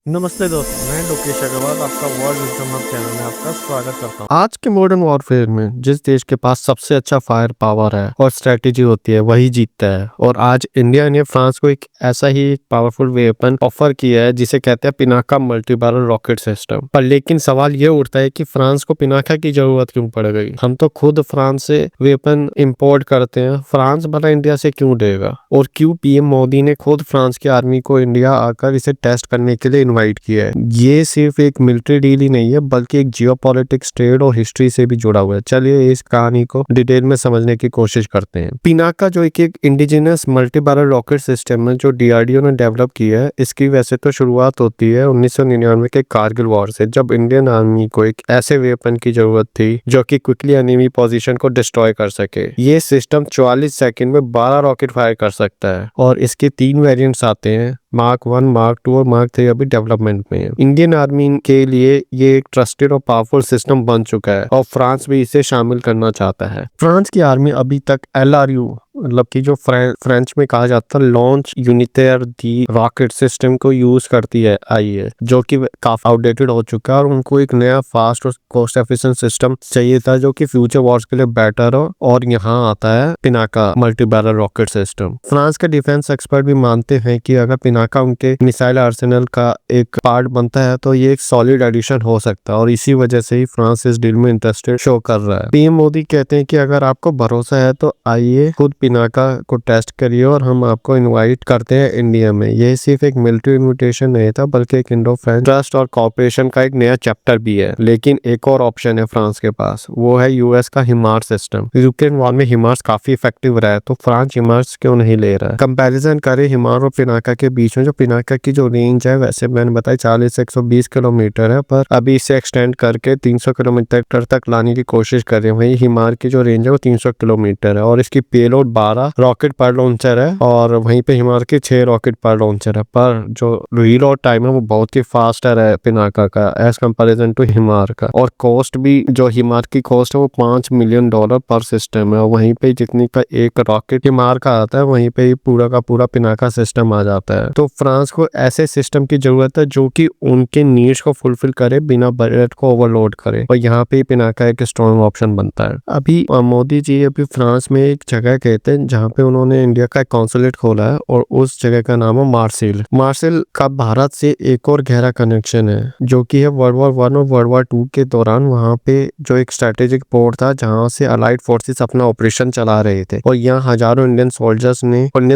नमस्ते दोस्तों, मैं लोकेश अग्रवाल आपका वर्ल्ड विजडम हब चैनल में आपका स्वागत करता हूँ। आज के मॉडर्न वॉरफेयर में जिस देश के पास सबसे अच्छा फायर पावर है और स्ट्रेटेजी होती है वही जीतता है। और आज इंडिया ने फ्रांस को एक ऐसा ही एक पावरफुल वेपन ऑफर किया है जिसे कहते हैं Pinaka multi barrel rocket system. पर लेकिन सवाल ये उठता है कि फ्रांस को पिनाका की जरूरत क्यों पड़ गई। हम तो खुद फ्रांस से वेपन इंपोर्ट करते हैं, फ्रांस भला इंडिया से क्यों देगा। और क्यों पीएम मोदी ने खुद फ्रांस की आर्मी को इंडिया आकर इसे टेस्ट करने के लिए इन्वाइट किया है। ये सिर्फ एक मिलिट्री डील ही नहीं है बल्कि एक जियोपॉलिटिक्स, ट्रेड और हिस्ट्री से भी जुड़ा हुआ है। चलिए इस कहानी को डिटेल में समझने की कोशिश करते हैं। पिनाका जो एक indigenous multi barrel rocket system है जो डीआरडीओ ने डेवलप किया है, इसकी वैसे तो शुरुआत होती है 1999 के कारगिल वॉर से, जब इंडियन आर्मी को एक ऐसे वेपन की जरूरत थी जो कि क्विकली एनिमी पोजीशन को डिस्ट्रॉय कर सके। ये सिस्टम 44 सेकंड में 12 रॉकेट फायर कर सकता है और इसके 3 वेरिएंट्स आते हैं, मार्क 1, मार्क 2 और मार्क 3 अभी डेवलपमेंट में है। इंडियन आर्मी के लिए ये एक ट्रस्टेड और पावरफुल सिस्टम बन चुका है और फ्रांस भी इसे शामिल करना चाहता है। फ्रांस की आर्मी अभी तक LRU मतलब कि जो फ्रेंच में कहा जाता है लॉन्च यूनिटेर दी रॉकेट सिस्टम को यूज करती है आई है, जो कि काफी आउटडेटेड हो चुका है और उनको एक नया फास्ट और कॉस्ट एफिशिएंट सिस्टम चाहिए था जो कि फ्यूचर वॉर्स के लिए बेटर हो। और यहाँ आता है Pinaka multi barrel rocket system. France के डिफेंस एक्सपर्ट भी मानते हैं कि अगर पिनाका उनके मिसाइल आर्सेनल का एक पार्ट बनता है तो ये एक सॉलिड एडिशन हो सकता है और इसी वजह से ही फ्रांस इस डील में इंटरेस्टेड शो कर रहा है। पीएम मोदी कहते हैं कि अगर आपको भरोसा है तो आइए खुद पिनाका को टेस्ट करिए और हम आपको इनवाइट करते हैं इंडिया में। यह सिर्फ एक मिलिट्री इन्विटेशन नहीं था बल्कि एक इंडो फ्रेंच ट्रस्ट और कॉपरेशन का एक नया चैप्टर भी है। लेकिन एक और ऑप्शन है फ्रांस के पास, वो है यूएस का हिमार्स सिस्टम। यूक्रेन वॉर में हिमार्स काफी इफेक्टिव रहा है, तो फ्रांस हिमार्स क्यों नहीं ले रहा है। कंपैरिजन करें हिमार और पिनाका के बीच में, जो पिनाका की जो रेंज है वैसे मैंने बताया 40 से 120 किलोमीटर है, पर अभी इसे एक्सटेंड करके 300 किलोमीटर तक लाने की कोशिश कर रहे हैं। वही हिमार की जो रेंज है वो 300 किलोमीटर है और इसकी पेलोड 12 रॉकेट पर लॉन्चर है और वहीं पे हिमार के 6 रॉकेट पर लॉन्चर है। पर जो रीलोड टाइम है वो बहुत ही फास्टर है पिनाका का एज कंपैरिजन टू हिमार का। और कॉस्ट भी, जो हिमार की कॉस्ट है वो $5 मिलियन पर सिस्टम है और वहीं पे जितनी का एक रॉकेट हिमार का आता है वहीं पे पूरा का पूरा पिनाका सिस्टम आ जाता है। तो फ्रांस को ऐसे सिस्टम की जरूरत है जो कि उनके नीड्स को फुलफिल करे बिना बजट को ओवरलोड करे, और यहाँ पे पिनाका एक स्ट्रॉन्ग ऑप्शन बनता है। अभी मोदी जी अभी फ्रांस में एक जगह कहते हैं जहाँ पे उन्होंने इंडिया का कॉन्सुलेट खोला है और उस जगह का नाम है मार्सेल। मार्सेल का भारत से एक और गहरा कनेक्शन है जो कि है वर्ल्ड वॉर 1 और वर्ल्ड वॉर 2 के दौरान वहाँ पे जो एक स्ट्रेटेजिक पोर्ट था जहाँ से अलाइड फोर्सेस अपना ऑपरेशन चला रहे थे और यहाँ हजारों इंडियन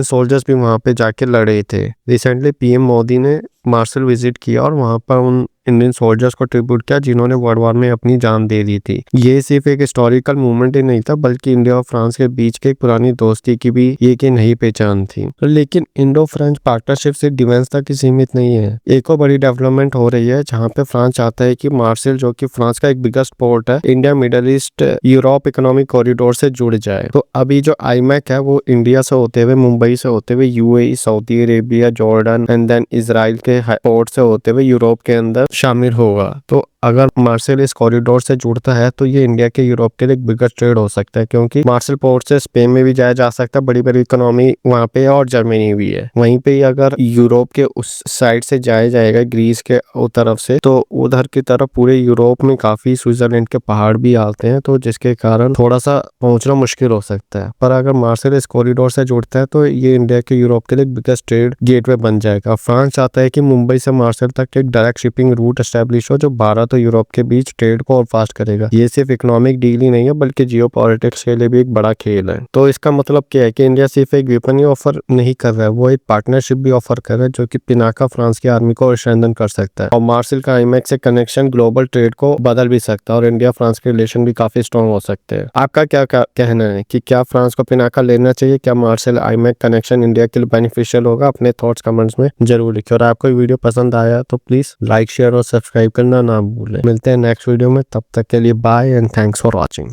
सोल्जर्स भी वहाँ पे जाके लड़े थे। रिसेंटली पीएम मोदी ने मार्सेल विजिट किया और वहाँ पर उन इंडियन सोल्जर्स को ट्रिब्यूट किया जिन्होंने वर्ल्ड वॉर में अपनी जान दे दी थी। ये सिर्फ एक हिस्टोरिकल मूवमेंट ही नहीं था बल्कि इंडिया और फ्रांस के बीच के एक पुरानी दोस्ती की भी ये की नई पहचान थी। लेकिन इंडो फ्रेंच पार्टनरशिप सिर्फ डिफेंस तक ही सीमित नहीं है। एक और बड़ी डेवलपमेंट हो रही है जहाँ पे फ्रांस चाहता है कि मार्सेल, जो कि फ्रांस का एक बिगेस्ट पोर्ट है, India middle east Europe economic corridor से जुड़ जाए। तो अभी जो आईमैक है वो इंडिया से होते हुए, मुंबई से होते हुए UAE, Saudi Arabia, Jordan and then Israel के पोर्ट से होते हुए यूरोप के अंदर शामिल होगा। तो अगर मार्सेल इस कॉरिडोर से जुड़ता है तो ये इंडिया के यूरोप के लिए एक बिगेस्ट ट्रेड हो सकता है, क्योंकि मार्सेल पोर्ट से स्पेन में भी जाया जा सकता है, बड़ी बड़ी इकोनॉमी वहाँ पे और जर्मनी भी है। वहीं पे अगर यूरोप के उस साइड से जाया जाएगा ग्रीस के तरफ से, तो उधर की तरफ पूरे यूरोप में काफी स्विट्जरलैंड के पहाड़ भी आते हैं, तो जिसके कारण थोड़ा सा पहुंचना मुश्किल हो सकता है। पर अगर मार्सेल इस कॉरिडोर से जुड़ता है तो ये इंडिया के यूरोप के लिए बिगेस्ट ट्रेड गेटवे बन जाएगा। फ्रांस चाहता है कि मुंबई से मार्सेल तक एक डायरेक्ट शिपिंग रूट एस्टेब्लिश हो जो भारत और यूरोप के बीच ट्रेड को और फास्ट करेगा। ये सिर्फ इकोनॉमिक डील ही नहीं है बल्कि जियोपॉलिटिक्स के लिए भी एक बड़ा खेल है। तो इसका मतलब क्या है कि इंडिया सिर्फ एक वेपन ही ऑफर नहीं कर रहा है, वो एक पार्टनरशिप भी ऑफर कर रहा है जो कि पिनाका फ्रांस की आर्मी को स्ट्रेंथन कर सकता है और मार्सेल का आईमैक से कनेक्शन ग्लोबल ट्रेड को बदल भी सकता है और इंडिया फ्रांस के रिलेशन भी काफी स्ट्रॉन्ग हो सकते हैं। आपका क्या कहना है कि क्या फ्रांस को पिनाका लेना चाहिए? क्या मार्सेल आईमैक कनेक्शन इंडिया के लिए बेनिफिशियल होगा? अपने थॉट्स कमेंट्स में जरूर लिखिए और आपको वीडियो पसंद आया तो प्लीज लाइक, शेयर और सब्सक्राइब करना ना भूलें। मिलते हैं नेक्स्ट वीडियो में, तब तक के लिए bye and thanks for watching.